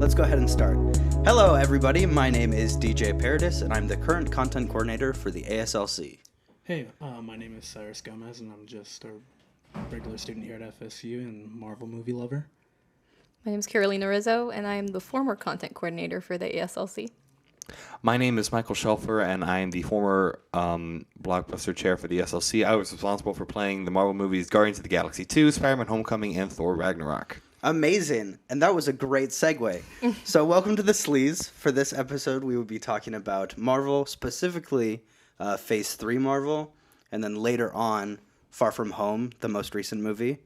let's go ahead and start. Hello, everybody. My name is DJ Paradis, and I'm the current content coordinator for the ASLC. Hey, my name is Cyrus Gomez, and I'm just a regular student here at FSU and Marvel movie lover. My name is Carolina Rizzo, and I am the former content coordinator for the ASLC. My name is Michael Shelfer, and I am the former blockbuster chair for the SLC. I was responsible for playing the Marvel movies Guardians of the Galaxy 2, Spider-Man Homecoming, and Thor Ragnarok. Amazing. And that was a great segue. So welcome to the Sleeze. For this episode, we will be talking about Marvel, specifically Phase 3 Marvel, and then later on, Far From Home, the most recent movie.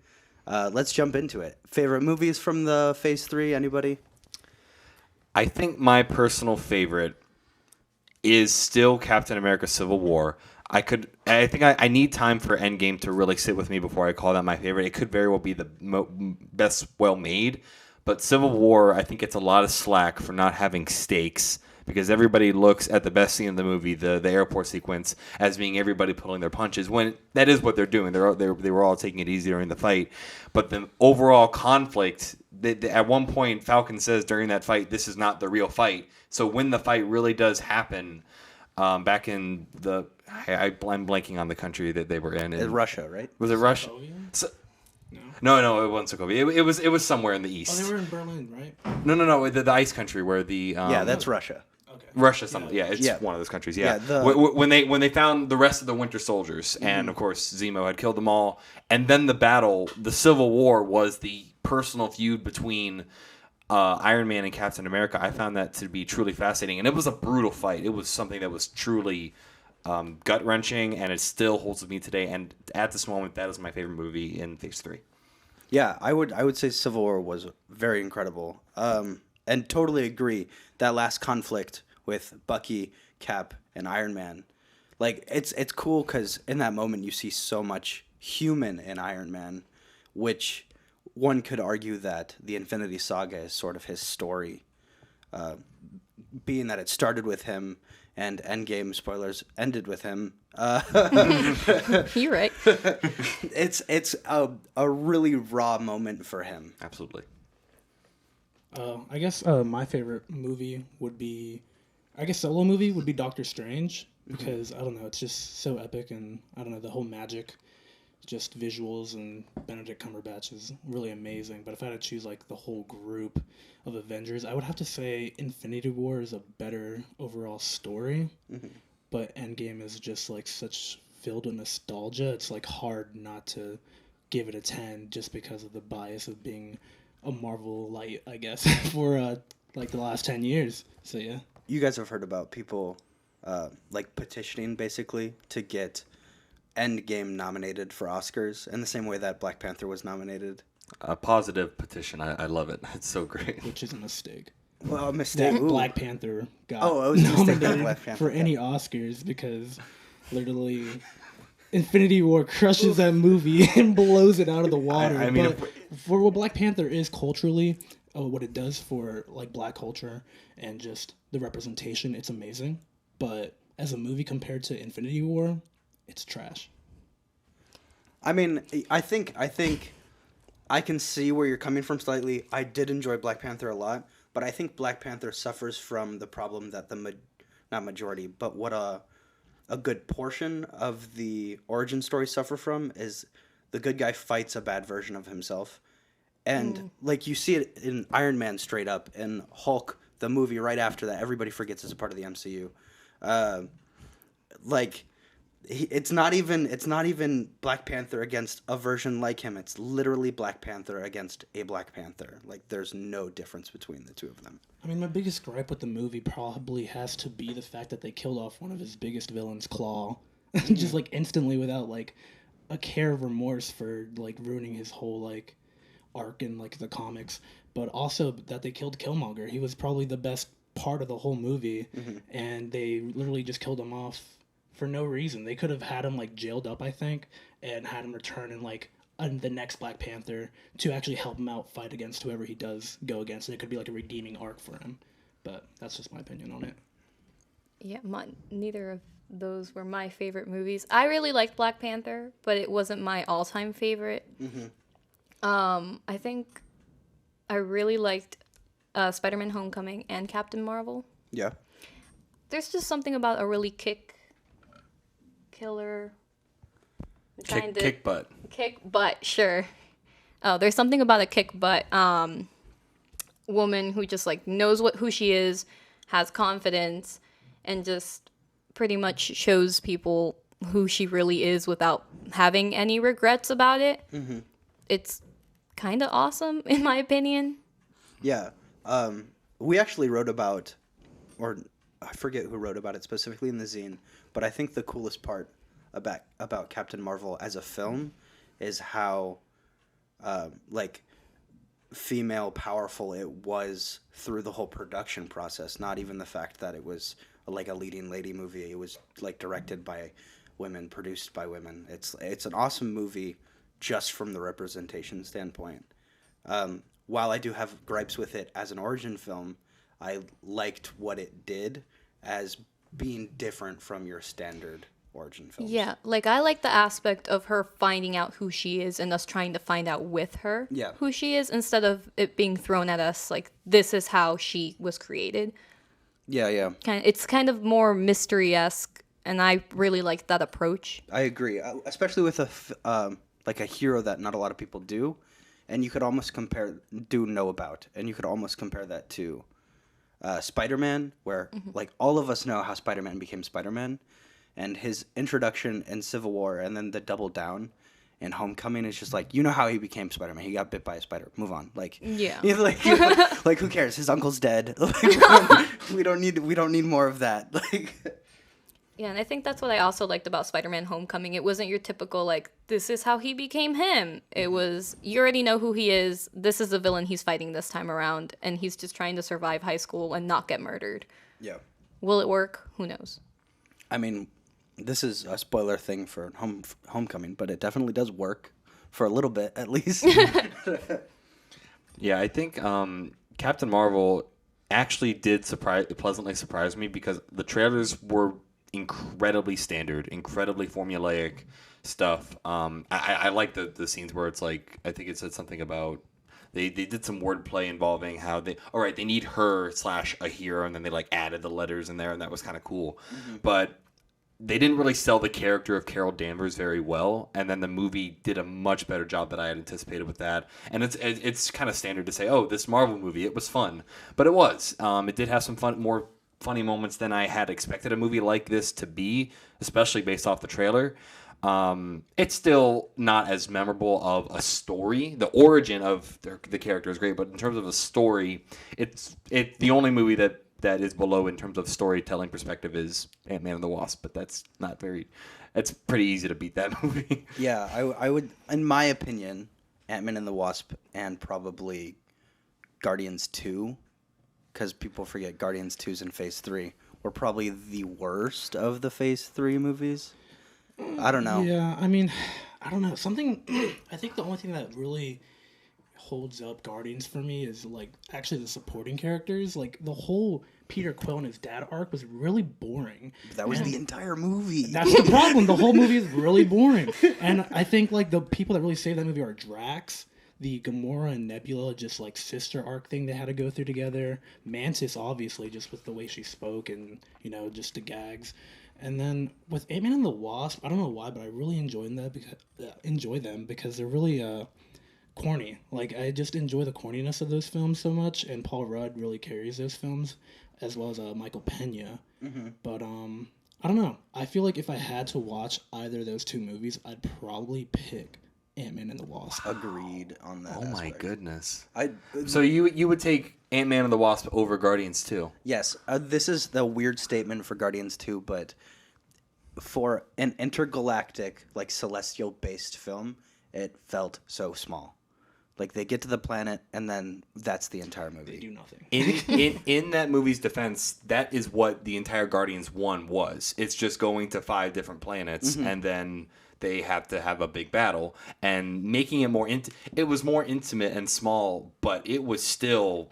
Let's jump into it. Favorite movies from the Phase 3, anybody? I think my personal favorite is still Captain America Civil War. I think I need time for Endgame to really sit with me before I call that my favorite. It could very well be the best well-made, but Civil War, I think, gets a lot of slack for not having stakes because everybody looks at the best scene in the movie, the airport sequence, as being everybody pulling their punches, when that is what they're doing. They were all taking it easy during the fight. But the overall conflict, at one point, Falcon says during that fight, this is not the real fight. So when the fight really does happen, back in the... I'm blanking on the country that they were in. Russia, right? Was it Russia? No, it wasn't Sokovia. It was somewhere in the east. Oh, they were in Berlin, right? No, the ice country where the... yeah, that's Russia. Okay. Russia, something. Yeah, it's one of those countries. Yeah. When they found the rest of the Winter Soldiers, and of course Zemo had killed them all, and then the battle, the Civil War, was the personal feud between Iron Man and Captain America. I found that to be truly fascinating, and it was a brutal fight. It was something that was truly gut wrenching, and it still holds with me today. And at this moment, that is my favorite movie in Phase 3. Yeah, I would say Civil War was very incredible, and totally agree. That last conflict with Bucky, Cap, and Iron Man, like it's cool because in that moment you see so much human in Iron Man, which one could argue that the Infinity Saga is sort of his story, being that it started with him and Endgame, spoilers, ended with him. You're right. It's a really raw moment for him. Absolutely. I guess my favorite movie would be... solo movie would be Doctor Strange, because, I don't know, it's just so epic, and, I don't know, the whole magic, just visuals, and Benedict Cumberbatch is really amazing. But if I had to choose, like, the whole group of Avengers, I would have to say Infinity War is a better overall story, but Endgame is just, like, such filled with nostalgia. It's, like, hard not to give it a 10 just because of the bias of being a Marvel light, I guess, for, like, the last 10 years. So, yeah. You guys have heard about people, like, petitioning, basically, to get Endgame nominated for Oscars in the same way that Black Panther was nominated. A positive petition. I love it. It's so great. Which is a mistake. Well, a mistake. Black Panther got it was a mistake that nominated Black Panther for any Oscars because literally Infinity War crushes that movie and blows it out of the water. I mean, but for what Black Panther is culturally, what it does for like Black culture and just the representation, it's amazing. But as a movie compared to Infinity War, it's trash. I mean, I think I can see where you're coming from slightly. I did enjoy Black Panther a lot, but I think Black Panther suffers from the problem that not majority, but what a good portion of the origin story suffer from is the good guy fights a bad version of himself. And like you see it in Iron Man straight up, and Hulk, the movie right after that, everybody forgets is a part of the MCU. It's not even Black Panther against a version like him. It's literally Black Panther against a Black Panther. Like, there's no difference between the two of them. I mean, my biggest gripe with the movie probably has to be the fact that they killed off one of his biggest villains, Claw, just like instantly without like a care of remorse for like ruining his whole like arc in like the comics. But also that they killed Killmonger. He was probably the best part of the whole movie, and they literally just killed him off for no reason. They could have had him like jailed up, I think, and had him return in like the next Black Panther to actually help him out fight against whoever he does go against, and it could be like a redeeming arc for him. But that's just my opinion on it. Yeah, neither of those were my favorite movies. I really liked Black Panther, but it wasn't my all-time favorite. I think I really liked Spider-Man: Homecoming and Captain Marvel. Yeah. There's just something about a really killer. Kick butt. Kick butt, sure. Oh, there's something about a kick butt woman who just like knows who she is, has confidence, and just pretty much shows people who she really is without having any regrets about it. Mm-hmm. It's kind of awesome, in my opinion. Yeah. We actually wrote about, or I forget who wrote about it specifically in the zine, but I think the coolest part about Captain Marvel as a film is how, female powerful it was through the whole production process. Not even the fact that it was like a leading lady movie. It was like directed by women, produced by women. It's an awesome movie just from the representation standpoint. While I do have gripes with it as an origin film, I liked what it did as being different from your standard origin films. Yeah, like I like the aspect of her finding out who she is and us trying to find out with her who she is, instead of it being thrown at us like this is how she was created. Yeah. It's kind of more mystery-esque, and I really like that approach. I agree, especially with a hero that not a lot of people do, and you could almost know about, and you could almost compare that to Spider-Man, where like all of us know how Spider-Man became Spider-Man. And his introduction in Civil War and then the double down in Homecoming is just like, you know how he became Spider-Man. He got bit by a spider. Move on. Like, yeah. Like who cares? His uncle's dead. We don't need more of that. Yeah, and I think that's what I also liked about Spider-Man: Homecoming. It wasn't your typical like, this is how he became him. It was, you already know who he is. This is the villain he's fighting this time around, and he's just trying to survive high school and not get murdered. Yeah. Will it work? Who knows? I mean, this is a spoiler thing for Homecoming, but it definitely does work for a little bit, at least. Yeah, I think Captain Marvel actually did pleasantly surprise me, because the trailers were incredibly standard, incredibly formulaic stuff. I like the scenes where it's like, I think it said something about they did some wordplay involving how they need her / a hero, and then they like added the letters in there, and that was kind of cool. Mm-hmm. But they didn't really sell the character of Carol Danvers very well, and then the movie did a much better job than I had anticipated with that. And it's kind of standard to say, oh, this Marvel movie, it was fun. But it was. It did have some more funny moments than I had expected a movie like this to be, especially based off the trailer. It's still not as memorable of a story. The origin of the character is great, but in terms of a story, it's the only movie that is below in terms of storytelling perspective is Ant-Man and the Wasp, but that's not very... It's pretty easy to beat that movie. Yeah, I would, in my opinion, Ant-Man and the Wasp and probably Guardians 2, because people forget Guardians 2's in Phase 3, were probably the worst of the Phase 3 movies. I don't know. Yeah, I mean, I don't know. I think the only thing that really holds up Guardians for me is like actually the supporting characters. Like the whole Peter Quill and his dad arc was really boring. That was the entire movie. That's the problem. The whole movie is really boring. And I think like the people that really saved that movie are Drax, the Gamora and Nebula just like sister arc thing they had to go through together. Mantis obviously just with the way she spoke and just the gags. And then with Ant-Man and the Wasp, I don't know why, but I really enjoy them because they're really corny. Like I just enjoy the corniness of those films so much, and Paul Rudd really carries those films, as well as Michael Pena. Mm-hmm. But I don't know. I feel like if I had to watch either of those two movies, I'd probably pick Ant-Man and the Wasp. Agreed on that. Oh aspect. my goodness! So you would take Ant-Man and the Wasp over Guardians 2? Yes. This is the weird statement for Guardians 2, but for an intergalactic, like celestial-based film, it felt so small. Like they get to the planet, and then that's the entire movie. They do nothing. In that movie's defense, that is what the entire Guardians 1 was. It's just going to 5 different planets, mm-hmm. and then they have to have a big battle, and making it more it was more intimate and small, but it was still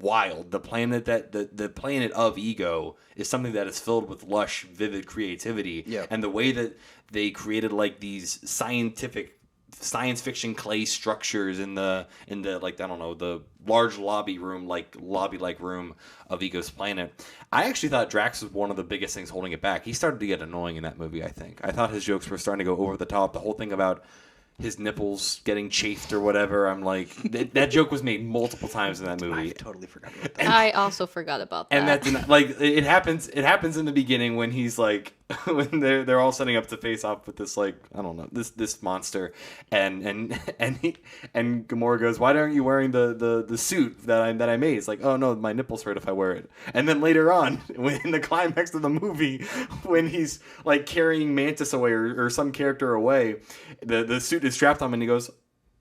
wild. The planet the planet of Ego is something that is filled with lush, vivid creativity, and the way that they created like these scientific science fiction clay structures in the like, I don't know, the large lobby like room of Ego's planet. I actually thought Drax was one of the biggest things holding it back. He started to get annoying in that movie, I think. I thought his jokes were starting to go over the top. The whole thing about his nipples getting chafed or whatever, I'm like, that joke was made multiple times in that movie. I totally forgot about that. I also forgot about that. And that's like, it happens in the beginning when he's like, when they're all setting up to face off with this, like, I don't know, this monster, and Gamora goes, why aren't you wearing the suit that I made? It's like, oh no, my nipples hurt if I wear it. And then later on, in the climax of the movie, when he's like carrying Mantis away or some character away, the suit is strapped on him and he goes,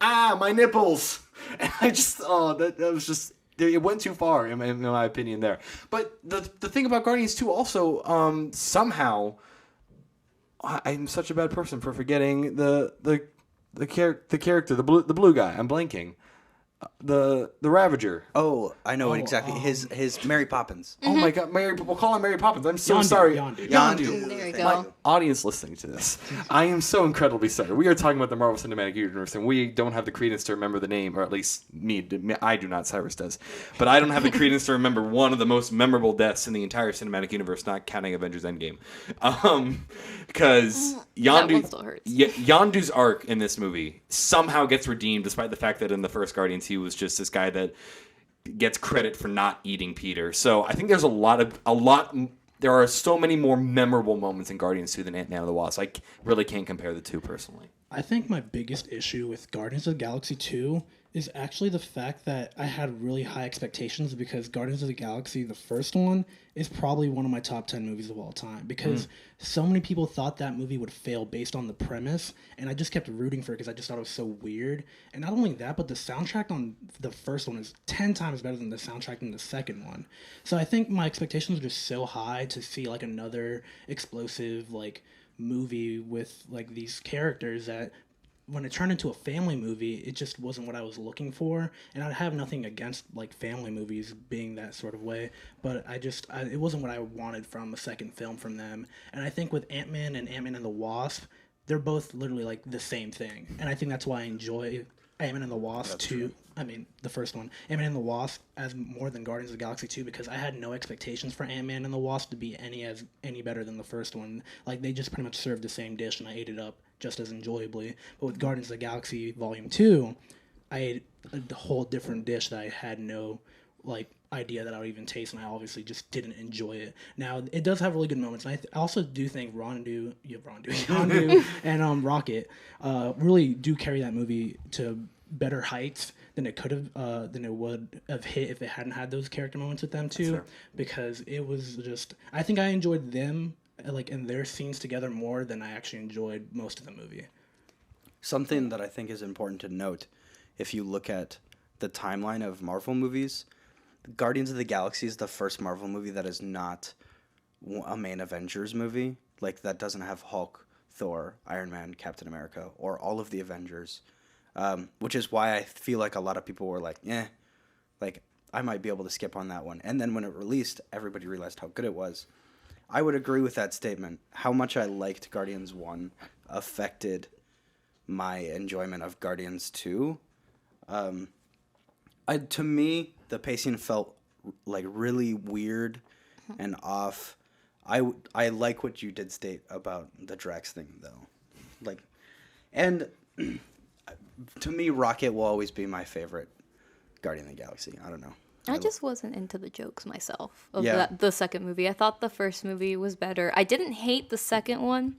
my nipples. And I just, that was just, it went too far in my opinion there. But the thing about Guardians 2 also, somehow, I'm such a bad person for forgetting the character, the blue guy. I'm blanking. The Ravager. Oh, I know exactly. His Mary Poppins. Oh my God, we'll call him Mary Poppins. I'm so Yondu, sorry. Yondu. There you go. My audience listening to this, I am so incredibly sorry. We are talking about the Marvel Cinematic Universe, and we don't have the credence to remember the name, or at least me. I do not. Cyrus does, but I don't have the credence to remember one of the most memorable deaths in the entire cinematic universe, not counting Avengers Endgame. Because That one still hurts. Yondu's arc in this movie somehow gets redeemed, despite the fact that in the first Guardians he was just this guy that gets credit for not eating Peter. So I think there's there are so many more memorable moments in Guardians 2 than Ant-Man and the Wasp. I really can't compare the two personally. I think my biggest issue with Guardians of the Galaxy 2 is actually the fact that I had really high expectations, because Guardians of the Galaxy, the first one, is probably one of my top 10 movies of all time, because so many people thought that movie would fail based on the premise, and I just kept rooting for it because I just thought it was so weird. And not only that, but the soundtrack on the first one is 10 times better than the soundtrack in the second one. So I think my expectations were just so high to see like another explosive like movie with like these characters that when it turned into a family movie, it just wasn't what I was looking for. And I have nothing against like family movies being that sort of way, but it wasn't what I wanted from a second film from them. And I think with Ant-Man and the Wasp, they're both literally like the same thing. And I think that's why I enjoy Ant-Man and the Wasp too. I mean, the first one, Ant-Man and the Wasp, as more than Guardians of the Galaxy 2, because I had no expectations for Ant-Man and the Wasp to be any better than the first one. Like, they just pretty much served the same dish, and I ate it up just as enjoyably. But with Guardians of the Galaxy Volume 2, I ate a whole different dish that I had no, like, idea that I would even taste, and I obviously just didn't enjoy it. Now, it does have really good moments, and I also do think Yondu and Rocket really do carry that movie to better heights than it could have, than it would have hit if it hadn't had those character moments with them too. Because it was just, I think I enjoyed them like in their scenes together more than I actually enjoyed most of the movie. Something that I think is important to note, if you look at the timeline of Marvel movies, Guardians of the Galaxy is the first Marvel movie that is not a main Avengers movie. Like, that doesn't have Hulk, Thor, Iron Man, Captain America, or all of the Avengers. Which is why I feel like a lot of people were like, like, I might be able to skip on that one. And then when it released, everybody realized how good it was. I would agree with that statement. How much I liked Guardians 1 affected my enjoyment of Guardians 2. To me, the pacing felt like really weird and off. I like what you did state about the Drax thing, though. Like, and to me, Rocket will always be my favorite Guardian of the Galaxy. I don't know. I just wasn't into the jokes myself of Yeah. the second movie. I thought the first movie was better. I didn't hate the second one,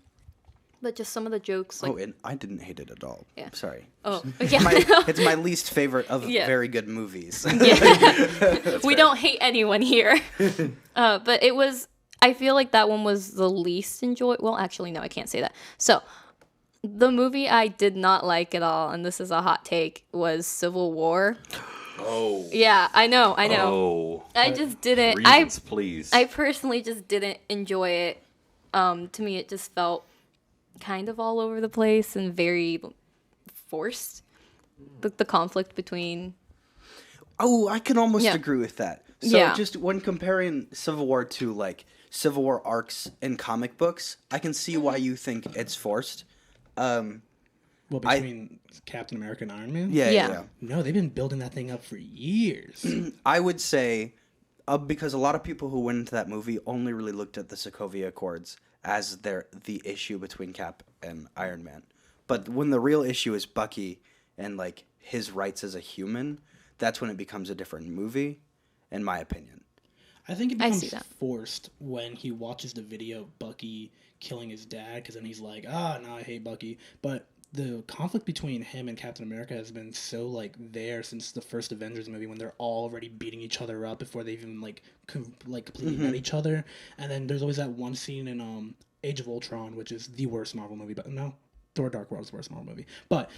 but just some of the jokes. Like, and I didn't hate it at all. Yeah. Sorry. oh, yeah. It's my least favorite of Yeah. very good movies. Yeah. We don't hate anyone here. But it was, I feel like that one was the least enjoyable. Well, actually, no, I can't say that. So, the movie I did not like at all, and this is a hot take, was Civil War. Oh. Yeah, I know. Oh. I just didn't. Reasons, please. I personally just didn't enjoy it. To me, it just felt kind of all over the place and very forced. The conflict between. Oh, I can almost agree with that. So Yeah. just when comparing Civil War to like Civil War arcs in comic books, I can see why you think it's forced. Well, between Captain America and Iron Man? Yeah. No, they've been building that thing up for years. I would say, because a lot of people who went into that movie only really looked at the Sokovia Accords as the issue between Cap and Iron Man. But when the real issue is Bucky and like his rights as a human, that's when it becomes a different movie, in my opinion. I think it I becomes see that. forced when he watches the video of Bucky killing his dad, because then he's like, no, I hate Bucky. But the conflict between him and Captain America has been so like there since the first Avengers movie, when they're already beating each other up before they even like completely met each other. And then there's always that one scene in Age of Ultron, which is the worst Marvel movie, but no, Thor: Dark World is the worst Marvel movie. But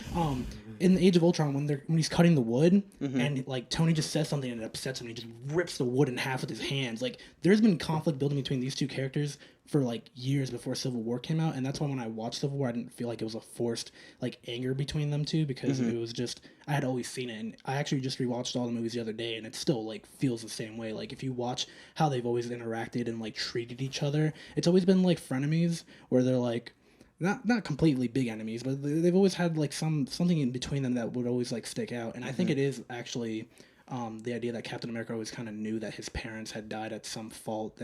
in the Age of Ultron, when he's cutting the wood and like Tony just says something and it upsets him, and he just rips the wood in half with his hands. Like there's been conflict building between these two characters for like years before Civil War came out, and that's why when I watched Civil War, I didn't feel like it was a forced like anger between them two, because it was just, I had always seen it, and I actually just rewatched all the movies the other day, and it still like feels the same way. Like if you watch how they've always interacted and like treated each other, it's always been like frenemies, where they're like not completely big enemies, but they've always had like something in between them that would always like stick out. And I think it is actually the idea that Captain America always kind of knew that his parents had died at some fault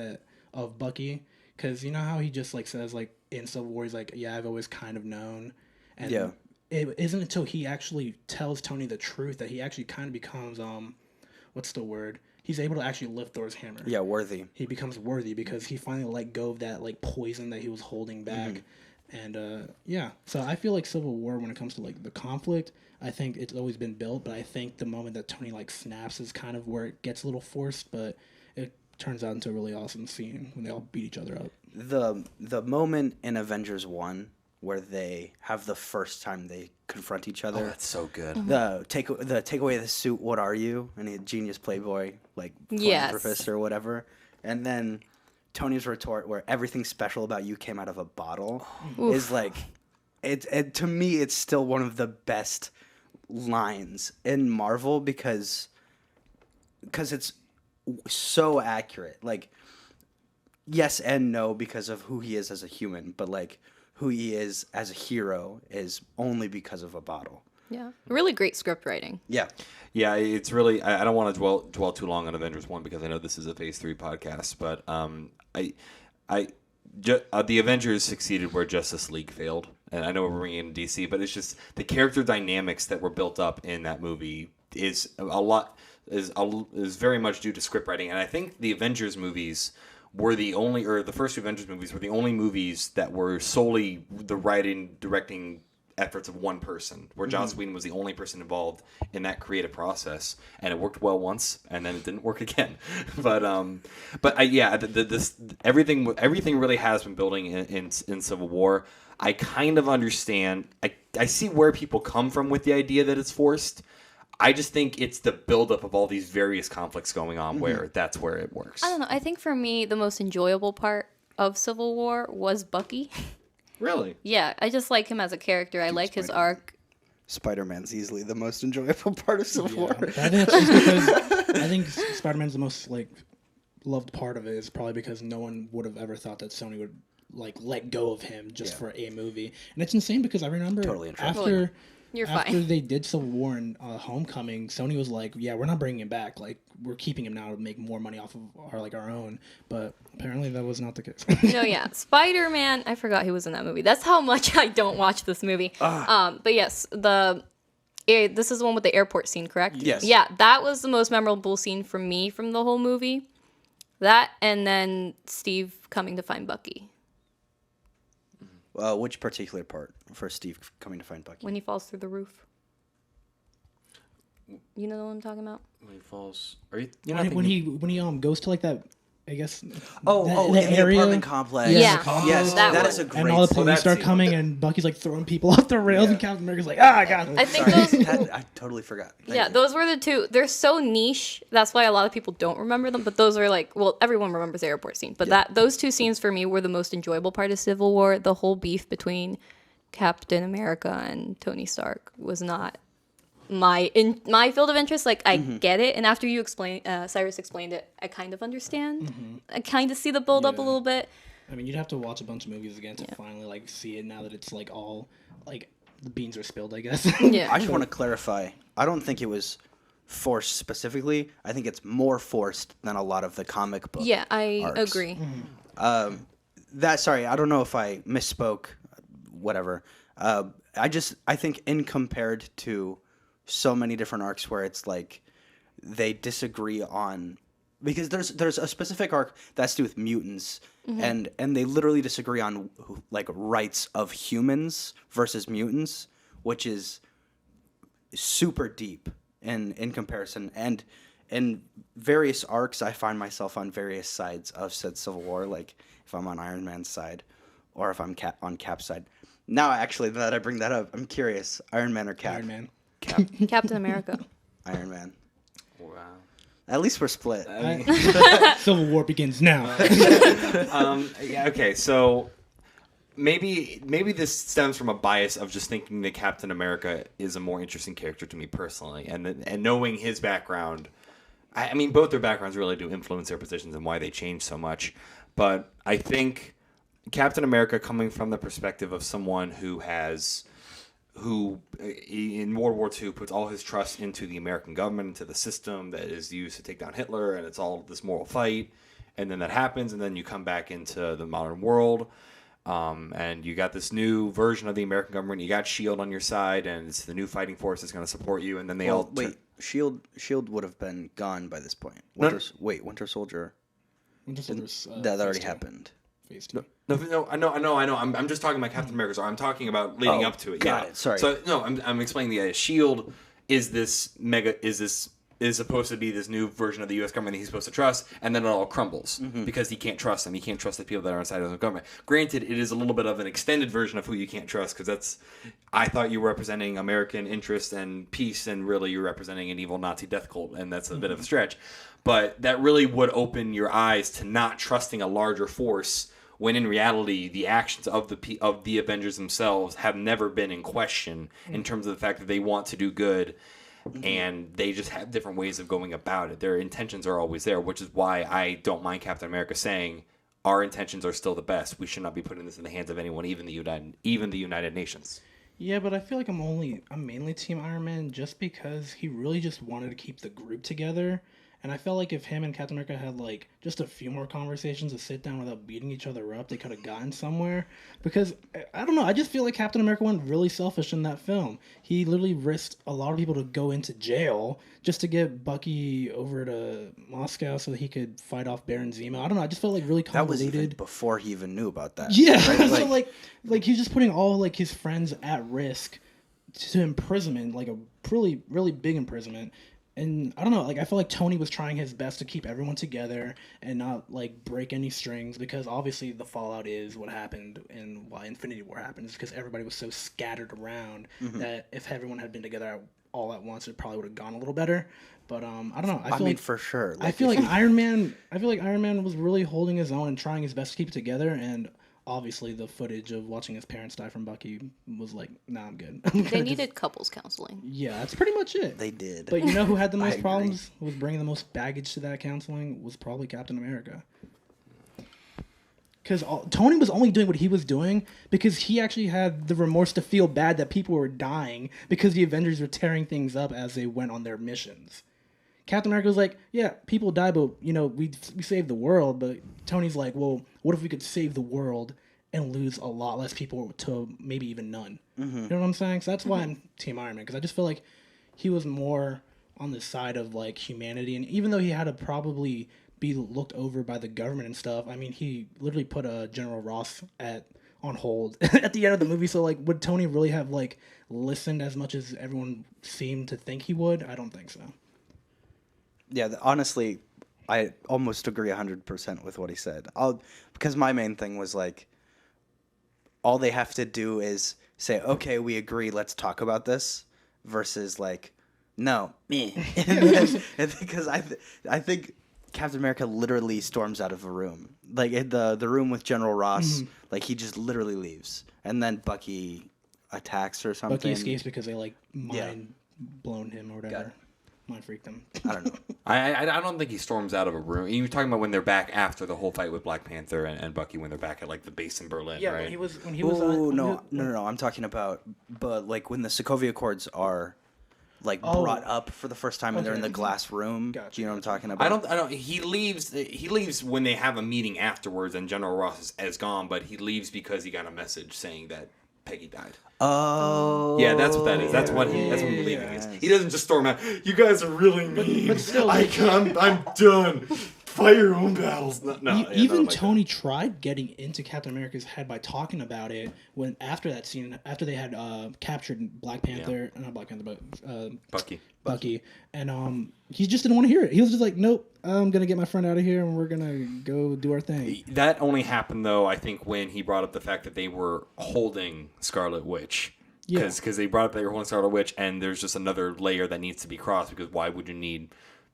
of Bucky. Because you know how he just like says like in Civil War, he's like, yeah, I've always kind of known. And it isn't until he actually tells Tony the truth that he actually kind of becomes what's the word? He's able to actually lift Thor's hammer. Yeah, worthy. He becomes worthy because he finally let go of that like poison that he was holding back. And so I feel like Civil War, when it comes to like the conflict, I think it's always been built, but I think the moment that Tony like snaps is kind of where it gets a little forced, but it turns out into a really awesome scene when they all beat each other up. The moment in Avengers 1 where they have the first time they confront each other. Oh, that's so good. The take away the suit, what are you? And a genius playboy, like philanthropist or whatever. And then Tony's retort, where everything special about you came out of a bottle, is like, it to me, it's still one of the best lines in Marvel because it's so accurate. Like, yes and no because of who he is as a human, but like who he is as a hero is only because of a bottle. Yeah. Really great script writing. Yeah. Yeah, it's really. I don't want to dwell too long on Avengers 1 because I know this is a Phase 3 podcast, but the Avengers succeeded where Justice League failed, and I know we're bringing in DC, but it's just the character dynamics that were built up in that movie is very much due to script writing, and I think the Avengers movies were the first two Avengers movies were the only movies that were solely the writing, directing efforts of one person, where Joss Whedon was the only person involved in that creative process, and it worked well once, and then it didn't work again. Everything really has been building in Civil War. I kind of understand. I see where people come from with the idea that it's forced. I just think it's the buildup of all these various conflicts going on where that's where it works. I don't know. I think for me, the most enjoyable part of Civil War was Bucky. Really? Yeah, I just like him as a character. I like his arc. Spider-Man's easily the most enjoyable part of Civil War. I think that's just because I think Spider-Man's the most like loved part of it is probably because no one would have ever thought that Sony would like let go of him just for a movie. And it's insane because I remember after they did Civil War and Homecoming, Sony was like, yeah, we're not bringing him back. Like, we're keeping him now to make more money off of our own. But apparently that was not the case. No, yeah. Spider-Man, I forgot he was in that movie. That's how much I don't watch this movie. But yes, this is the one with the airport scene, correct? Yes. Yeah, that was the most memorable scene for me from the whole movie. That and then Steve coming to find Bucky. Which particular part for Steve coming to find Bucky? When he falls through the roof. You know what I'm talking about? When he falls, are you? When he goes to like that, I guess. In the apartment complex. Yeah. Yes, that is a great. And all the police start coming, and Bucky's like throwing people off the rails, and Captain America's like, I got it. I think those. I totally forgot. Yeah, those were the two. They're so niche. That's why a lot of people don't remember them. But those are like, well, everyone remembers the airport scene. But those two scenes for me were the most enjoyable part of Civil War. The whole beef between Captain America and Tony Stark was not my field of interest. Like, I get it. And after you Cyrus explained it, I kind of understand. I kind of see the build up a little bit. I mean, you'd have to watch a bunch of movies again to finally like see it now that it's like all like the beans are spilled, I guess. Yeah. I just want to clarify. I don't think it was forced specifically. I think it's more forced than a lot of the comic book. Yeah, I arcs. agree. Sorry, I don't know if I misspoke. Whatever. I think in compared to so many different arcs where it's like they disagree on, because there's a specific arc that's to do with mutants, and they literally disagree on like rights of humans versus mutants, which is super deep in comparison. And in various arcs, I find myself on various sides of said Civil War, like if I'm on Iron Man's side or if I'm on Cap's side. Now, actually, now that I bring that up, I'm curious. Iron Man or Cap? Iron Man. Captain America. Iron Man. Wow. At least we're split. Civil War begins now. Yeah, okay, so maybe this stems from a bias of just thinking that Captain America is a more interesting character to me personally, and knowing his background. I mean, both their backgrounds really do influence their positions and why they change so much. But I think Captain America, coming from the perspective of someone who in World War II puts all his trust into the American government, into the system that is used to take down Hitler, and it's all this moral fight, and then that happens, and then you come back into the modern world, and you got this new version of the American government. You got S.H.I.E.L.D. on your side, and it's the new fighting force that's going to support you, and then they all... Wait, Shield would have been gone by this point. Winter Soldier. Winter Soldier's, That already phase two. happened. Phase 2. No, I know. I'm just talking about Captain America. I'm talking about leading up to it. Got it. Sorry. So no, I'm explaining the Shield is supposed to be this new version of the U.S. government that he's supposed to trust, and then it all crumbles because he can't trust them. He can't trust the people that are inside of the government. Granted, it is a little bit of an extended version of who you can't trust, because I thought you were representing American interest and peace, and really you're representing an evil Nazi death cult, and that's a bit of a stretch. But that really would open your eyes to not trusting a larger force, when in reality the actions of the Avengers themselves have never been in question in terms of the fact that they want to do good, and they just have different ways of going about it. Their intentions are always there, which is why I don't mind Captain America saying our intentions are still the best. We should not be putting this in the hands of anyone, even the United Nations. Yeah, but I feel like I'm mainly Team Iron Man just because he really just wanted to keep the group together. And I felt like if him and Captain America had like just a few more conversations to sit down without beating each other up, they could have gotten somewhere. Because I don't know, I just feel like Captain America went really selfish in that film. He literally risked a lot of people to go into jail just to get Bucky over to Moscow so that he could fight off Baron Zemo. I don't know, I just felt like really That was convoluted. even before he even knew about that. Yeah, Right? so like he's just putting all like his friends at risk to imprisonment, like a really, really big imprisonment. And I don't know, like I feel like Tony was trying his best to keep everyone together and not like break any strings, because obviously the fallout is what happened and why Infinity War happened is because everybody was so scattered around that if everyone had been together all at once, it probably would have gone a little better. But I don't know. I mean, for sure. I feel like Iron Man was really holding his own and trying his best to keep it together, and obviously the footage of watching his parents die from Bucky was like, nah, I'm good. They needed couples counseling. Yeah, that's pretty much it. They did. But you know who had the I most agree. problems with bringing the most baggage to that counseling was probably Captain America. Because Tony was only doing what he was doing because he actually had the remorse to feel bad that people were dying because the Avengers were tearing things up as they went on their missions. Captain America was like, yeah, people die, but, you know, we saved the world. But Tony's like, well, what if we could save the world and lose a lot less people to maybe even none? You know what I'm saying? So that's why I'm Team Iron Man, because I just feel like he was more on the side of, like, humanity. And even though he had to probably be looked over by the government and stuff, I mean, he literally put General Ross on hold at the end of the movie. So, like, would Tony really have, like, listened as much as everyone seemed to think he would? I don't think so. Yeah, honestly, I almost agree 100% with what he said. Because my main thing was like, all they have to do is say, okay, we agree, let's talk about this, versus like, no, me. Because I think Captain America literally storms out of a room. Like the room with General Ross, like he just literally leaves. And then Bucky attacks or something. Bucky escapes because they, like, mind blown him or whatever. mind freaked him. I don't know. I don't think he storms out of a room. You're talking about when they're back after the whole fight with Black Panther and Bucky, when they're back at like the base in Berlin, Yeah, right? when he was Oh on. no! I'm talking about, but like when the Sokovia Accords are, like brought up for the first time and they're in the glass room. Gotcha. Do you know what I'm talking about? I don't. He leaves when they have a meeting afterwards, and General Ross is gone. But he leaves because he got a message saying that Peggy died. Oh. Yeah, that's what that is. That's what that's what leaving is. He doesn't just storm out. You guys are really mean. But still, I'm done. Fight your own battles. No, even Tony tried getting into Captain America's head by talking about it when after that scene, after they had captured Black Panther, not Black Panther, but Bucky, and he just didn't want to hear it. He was just like, "Nope, I'm gonna get my friend out of here, and we're gonna go do our thing." That only happened though, I think, when he brought up the fact that they were holding Scarlet Witch. Because they brought up that they were holding Scarlet Witch, and there's just another layer that needs to be crossed. Because why would you need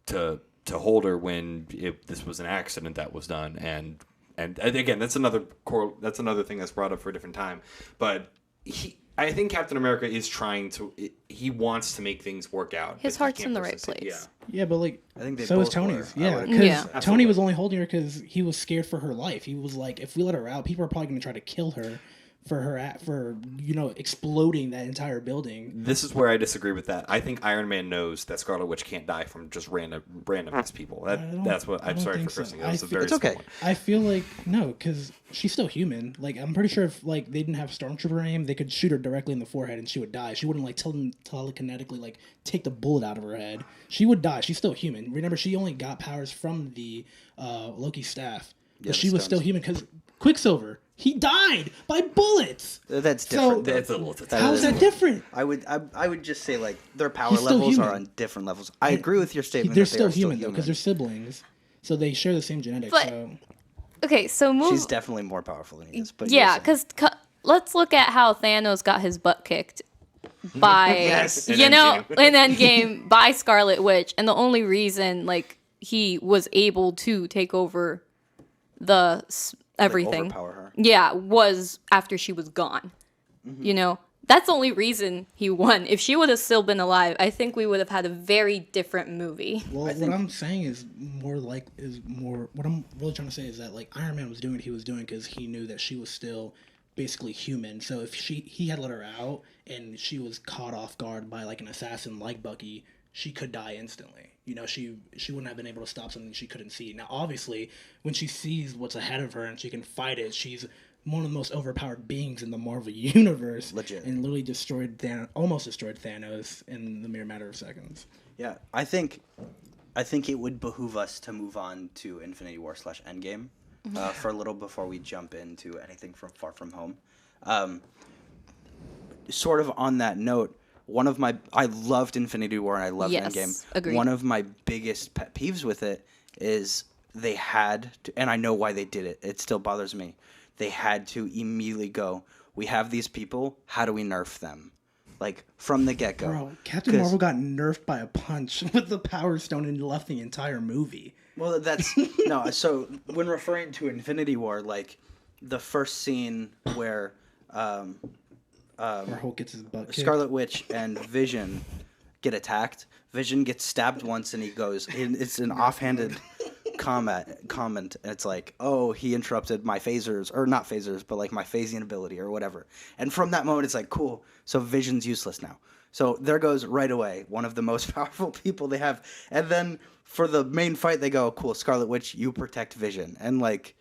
to hold her when this was an accident that was done? And again, that's another thing that's brought up for a different time. But I think Captain America is trying to. He wants to make things work out. His but he heart's can't in the right process it. place. Yeah, but like, I think they so is both Tony's. were. Yeah, Yeah. because Tony was only holding her because he was scared for her life. He was like, if we let her out, people are probably going to try to kill her for exploding that entire building. This is where I disagree with that. I think Iron Man knows that Scarlet Witch can't die from just random ass people. That's what I'm sorry for cursing. That was a very It's okay. small one. I feel like no, because she's still human. Like I'm pretty sure if like they didn't have Stormtrooper aim, they could shoot her directly in the forehead and she would die. She wouldn't like telekinetically like take the bullet out of her head. She would die. She's still human. Remember, she only got powers from the Loki staff, but she was still human because Quicksilver. He died by bullets. That's different. That's a little. How is that different? I would just say like their power He's still levels human. are on different levels. I agree with your statement. They're that they still are human though because they're siblings, so they share the same genetics. But- So Okay, so She's definitely more powerful than he is. But yeah, you're saying- because let's look at how Thanos got his butt kicked by Yes. in Endgame by Scarlet Witch, and the only reason like he was able to take over the everything, overpower her. yeah, was after she was gone. You know, that's the only reason he won. If she would have still been alive, I think we would have had a very different movie. well, what I'm saying is what I'm really trying to say is that like Iron Man was doing what he was doing because he knew that she was still basically human. So if he had let her out and she was caught off guard by like an assassin like Bucky, she could die instantly. You know, she wouldn't have been able to stop something she couldn't see. Now, obviously, when she sees what's ahead of her and she can fight it, she's one of the most overpowered beings in the Marvel universe. Legit. And literally almost destroyed Thanos in the mere matter of seconds. Yeah, I think it would behoove us to move on to Infinity War / Endgame for a little before we jump into anything from Far From Home. Sort of on that note, I loved Infinity War and I loved Yes, Endgame. agreed. One of my biggest pet peeves with it is they had to, and I know why they did it. It still bothers me. They had to immediately go, we have these people, how do we nerf them? Like, from the get-go. Bro, Captain Marvel got nerfed by a punch with the Power Stone and left the entire movie. Well, that's... no, so when referring to Infinity War, like, the first scene where Where Hulk gets his butt kicked. Scarlet Witch and Vision get attacked, Vision gets stabbed once and he goes... It's an offhanded comment, and it's like, oh, he interrupted my phasers, or not phasers, but like my phasing ability or whatever. And from that moment, it's like, cool, so Vision's useless now. So there goes right away one of the most powerful people they have. And then for the main fight, they go, cool, Scarlet Witch, you protect Vision. And like,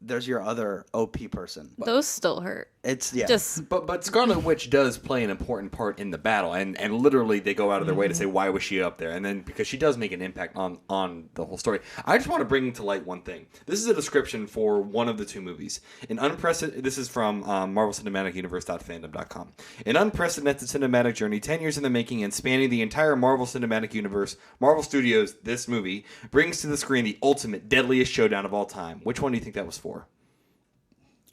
there's your other OP person. Those still hurt. It's, yeah. Just But Scarlet Witch does play an important part in the battle, and literally they go out of their way to say, why was she up there? And then because she does make an impact on the whole story. I just want to bring to light one thing. This is a description for one of the two movies. This is from Marvel Cinematic Universe.fandom.com. An unprecedented cinematic journey, 10 years in the making and spanning the entire Marvel Cinematic Universe, Marvel Studios, this movie, brings to the screen the ultimate, deadliest showdown of all time. Which one do you think that was for?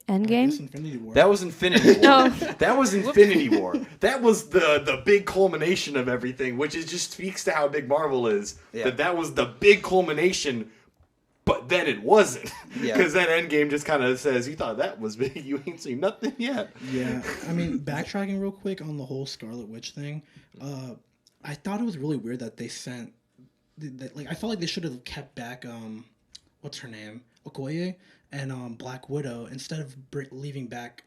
Endgame. Infinity War. That was Infinity War. No. That was Infinity War. That was the big culmination of everything, which just speaks to how big Marvel is. Yeah. That was the big culmination, but then it wasn't. Yeah. Because then Endgame just kind of says, you thought that was big, you ain't seen nothing yet. Yeah, I mean, backtracking real quick on the whole Scarlet Witch thing. I thought it was really weird that they sent, like I felt like they should have kept back what's her name, Okoye, and Black Widow instead of leaving back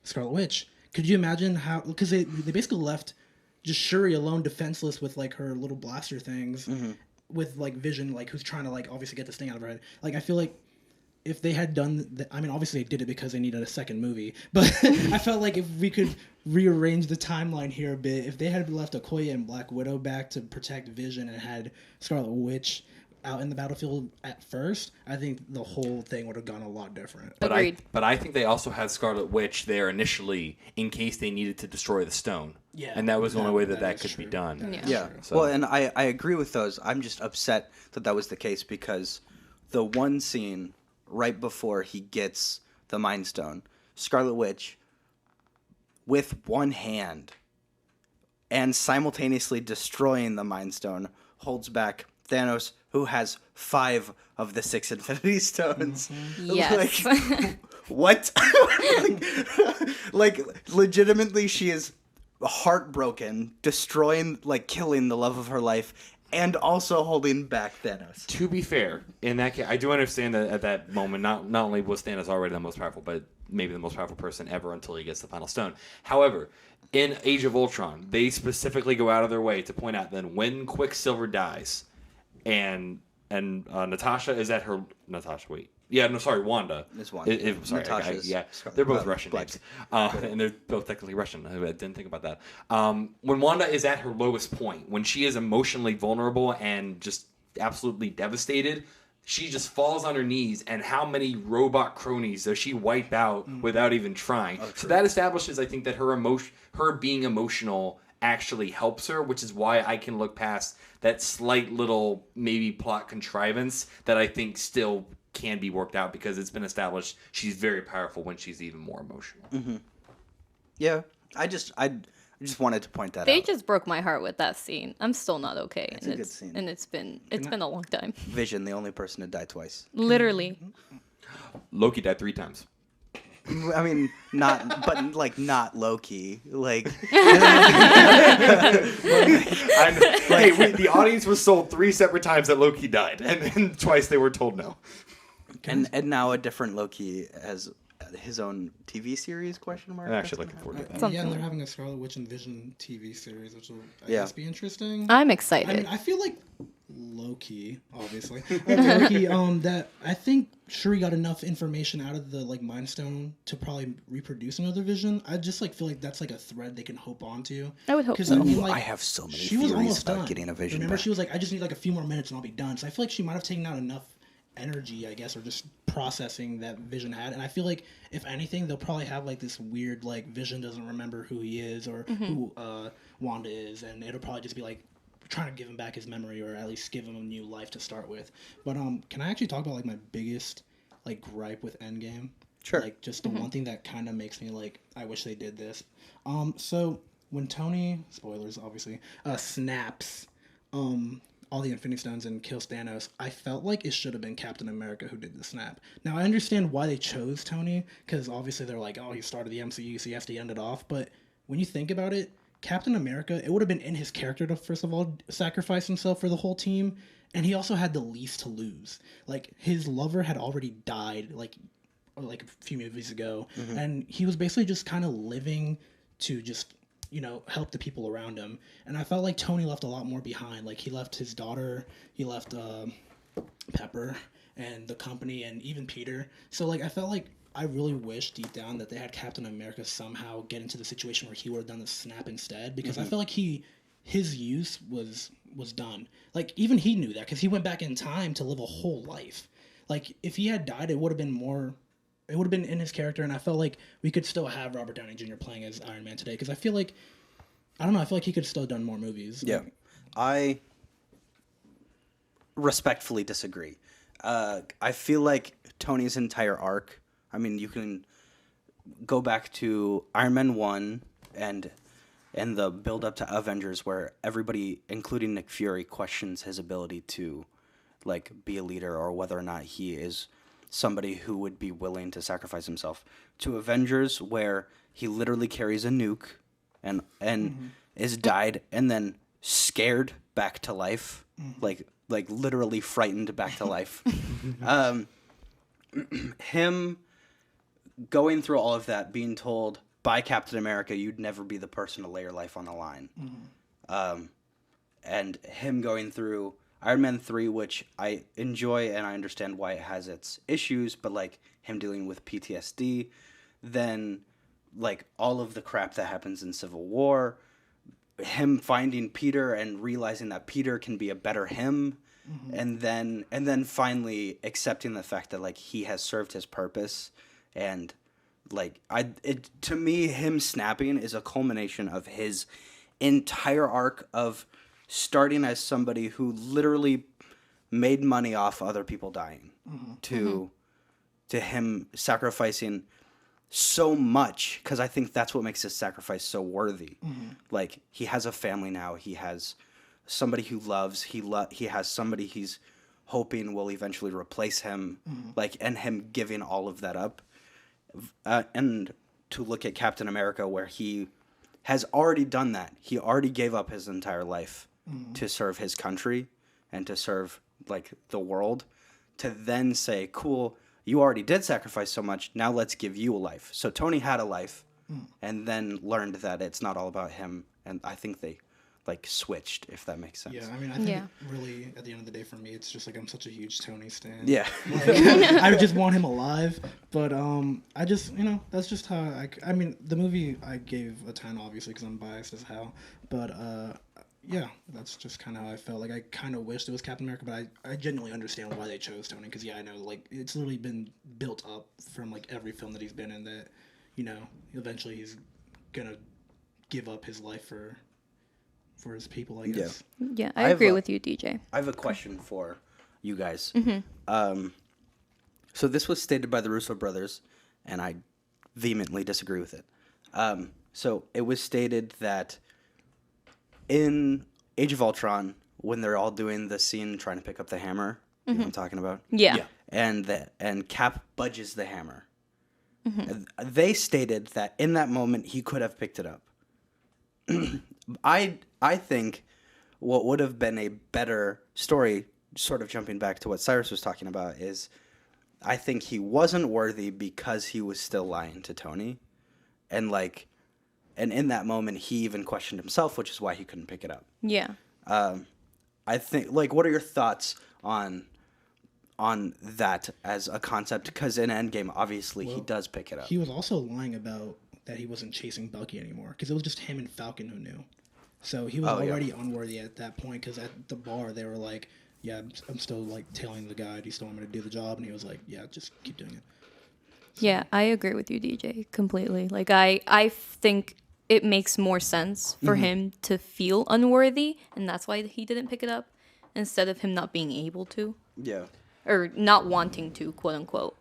Scarlet Witch. Could you imagine how? Because they basically left just Shuri alone, defenseless with like her little blaster things, with like Vision, like who's trying to like obviously get this thing out of her head. Like I feel like if they had done, I mean, obviously they did it because they needed a second movie, but I felt like if we could rearrange the timeline here a bit, if they had left Okoye and Black Widow back to protect Vision and had Scarlet Witch out in the battlefield at first, I think the whole thing would have gone a lot different. Agreed. But I think they also had Scarlet Witch there initially in case they needed to destroy the stone. Yeah, and that was the only way that is could true. be done. Yeah. So- Well, and I agree with those. I'm just upset that was the case because the one scene right before he gets the Mind Stone, Scarlet Witch, with one hand and simultaneously destroying the Mind Stone, holds back Thanos, who has 5 of the 6 Infinity Stones. Yes. Like, what? like, legitimately, she is heartbroken, destroying, like, killing the love of her life, and also holding back Thanos. To be fair, in that case, I do understand that at that moment, not only was Thanos already the most powerful, but maybe the most powerful person ever until he gets the final stone. However, in Age of Ultron, they specifically go out of their way to point out that when Quicksilver dies, and Natasha is at her Wanda. It's Wanda. Sorry, Natasha's they're both Russian Black. names, and they're both technically Russian. I didn't think about that. When Wanda is at her lowest point, when she is emotionally vulnerable and just absolutely devastated, she just falls on her knees, and how many robot cronies does she wipe out without even trying? So that establishes, I think, that her being emotional actually helps her, which is why I can look past that slight little maybe plot contrivance that I think still can be worked out because it's been established she's very powerful when she's even more emotional. Mm-hmm. Yeah, I just wanted to point that They out. just broke my heart with that scene. I'm still not okay. It's a good scene. And it's been a long time. Vision, the only person to die twice. Literally. Loki died 3 times. I mean, not Loki. Like, The audience was sold 3 separate times that Loki died, and then twice they were told no. and now a different Loki has his own TV series? Question mark. I'm actually looking forward to that. Yeah, and they're having a Scarlet Witch and Vision TV series, which will I Yeah. guess be interesting. I'm I excited. mean, I feel like low-key, obviously. Low-key, that I think Shuri got enough information out of the like Mind Stone to probably reproduce another Vision. I just like feel like that's like a thread they can hope onto. I would hope 'Cause, so. I mean, like, I have so many she was theories almost about done. getting a Vision Remember, back. she was like, I just need like a few more minutes and I'll be done. So I feel like she might have taken out enough energy, I guess, or just processing that Vision had. And I feel like if anything, they'll probably have like this weird like Vision doesn't remember who he is or who Wanda is, and it'll probably just be like trying to give him back his memory or at least give him a new life to start with. But can I actually talk about like my biggest like gripe with Endgame? Sure. Like just the one thing that kind of makes me like I wish they did this. So when Tony, spoilers obviously, snaps all the Infinity Stones and kills Thanos, I felt like it should have been Captain America who did the snap. Now I understand why they chose Tony, because obviously they're like, oh, he started the MCU, so he has to end it off. But when you think about it, Captain America, it would have been in his character to first of all sacrifice himself for the whole team, and he also had the least to lose. Like his lover had already died like a few movies ago, and he was basically just kind of living to just help the people around him. And I felt like Tony left a lot more behind. Like he left his daughter, he left Pepper and the company, and even Peter. So like I felt like I really wish deep down that they had Captain America somehow get into the situation where he would have done the snap instead, because I felt like his use was done. Like even he knew that because he went back in time to live a whole life. Like if he had died, it would have been more. It would have been in his character, and I felt like we could still have Robert Downey Jr. playing as Iron Man today, because I feel like, I don't know, I feel like he could have still done more movies. Yeah, I respectfully disagree. I feel like Tony's entire arc, I mean, you can go back to Iron Man 1 and the build-up to Avengers, where everybody, including Nick Fury, questions his ability to like be a leader or whether or not he is somebody who would be willing to sacrifice himself, to Avengers, where he literally carries a nuke and is died and then scared back to life, like literally frightened back to life. Him going through all of that, being told by Captain America, you'd never be the person to lay your life on the line. And him going through Iron Man 3, which I enjoy and I understand why it has its issues, but like him dealing with PTSD, then like all of the crap that happens in Civil War, him finding Peter and realizing that Peter can be a better him, and then finally accepting the fact that like he has served his purpose, and like to me, him snapping is a culmination of his entire arc of starting as somebody who literally made money off other people dying to him sacrificing so much, because I think that's what makes his sacrifice so worthy. Like, he has a family now. He has somebody who loves. He has somebody he's hoping will eventually replace him. Like, and him giving all of that up. And to look at Captain America, where he has already done that. He already gave up his entire life to serve his country and to serve, like, the world. To then say, cool, you already did sacrifice so much, now let's give you a life. So Tony had a life, and then learned that it's not all about him, and I think they, like, switched, if that makes sense. Yeah, I mean, I think really, at the end of the day, for me, it's just, like, I'm such a huge Tony stan. Yeah. Like, I just want him alive, but I just, that's just how I mean, the movie I gave a 10, obviously, because I'm biased as hell, but, yeah, that's just kind of how I felt. Like, I kind of wished it was Captain America, but I genuinely understand why they chose Tony, because, yeah, I know, like, it's literally been built up from, like, every film that he's been in that, eventually he's gonna give up his life for his people, I guess. Yeah, I agree with you, DJ. I have a question for you guys. So this was stated by the Russo brothers, and I vehemently disagree with it. So it was stated that in Age of Ultron, when they're all doing the scene trying to pick up the hammer, you know what I'm talking about? Yeah. And Cap budges the hammer. They stated that in that moment he could have picked it up. I think what would have been a better story, sort of jumping back to what Cyrus was talking about, is I think he wasn't worthy because he was still lying to Tony. And in that moment he even questioned himself, which is why he couldn't pick it up. Yeah. I think, like, what are your thoughts on that as a concept? Because in Endgame, obviously, he does pick it up. He was also lying about that he wasn't chasing Bucky anymore, because it was just him and Falcon who knew. So he was already unworthy at that point, because at the bar they were like, yeah, I'm still, like, tailing the guy. Do you still want me to do the job? And he was like, yeah, just keep doing it. So. Yeah, I agree with you, DJ, completely. Like, I think it makes more sense for him to feel unworthy, and that's why he didn't pick it up, instead of him not being able to. Yeah. Or not wanting to, quote unquote.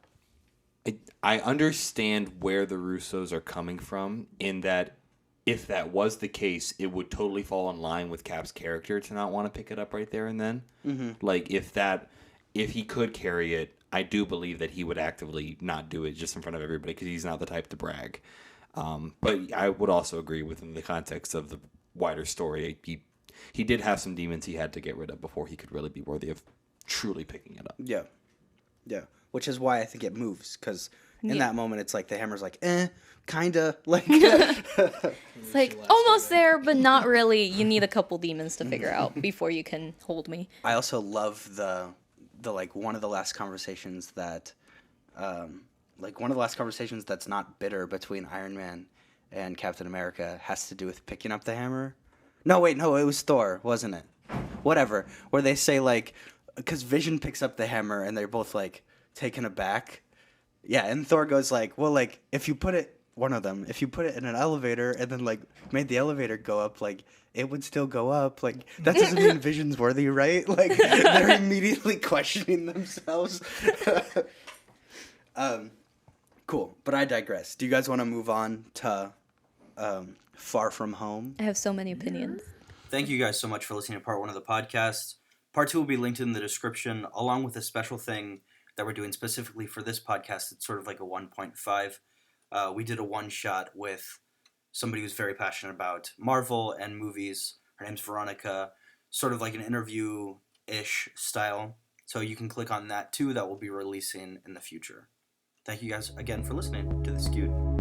I understand where the Russos are coming from, in that if that was the case, it would totally fall in line with Cap's character to not want to pick it up right there and then. Like, if he could carry it, I do believe that he would actively not do it just in front of everybody, because he's not the type to brag. But I would also agree within the context of the wider story, he did have some demons he had to get rid of before he could really be worthy of truly picking it up. Yeah. Yeah. Which is why I think it moves, because in that moment it's like the hammer's like, kinda. Like, it's like almost there, but not really. You need a couple demons to figure out before you can hold me. I also love the like, one of the last conversations that that's not bitter between Iron Man and Captain America has to do with picking up the hammer. No, it was Thor, wasn't it? Whatever. Where they say, like, because Vision picks up the hammer and they're both, like, taken aback. Yeah, and Thor goes like, well, like, if you put it in an elevator and then, like, made the elevator go up, like, it would still go up. Like, that doesn't mean Vision's worthy, right? Like, they're immediately questioning themselves. Cool, but I digress. Do you guys want to move on to Far From Home? I have so many opinions. Thank you guys so much for listening to part 1 of the podcast. Part 2 will be linked in the description, along with a special thing that we're doing specifically for this podcast. It's sort of like a 1.5. We did a one-shot with somebody who's very passionate about Marvel and movies. Her name's Veronica, sort of like an interview-ish style. So you can click on that too. That will be releasing in the future. Thank you guys again for listening to The Skewed.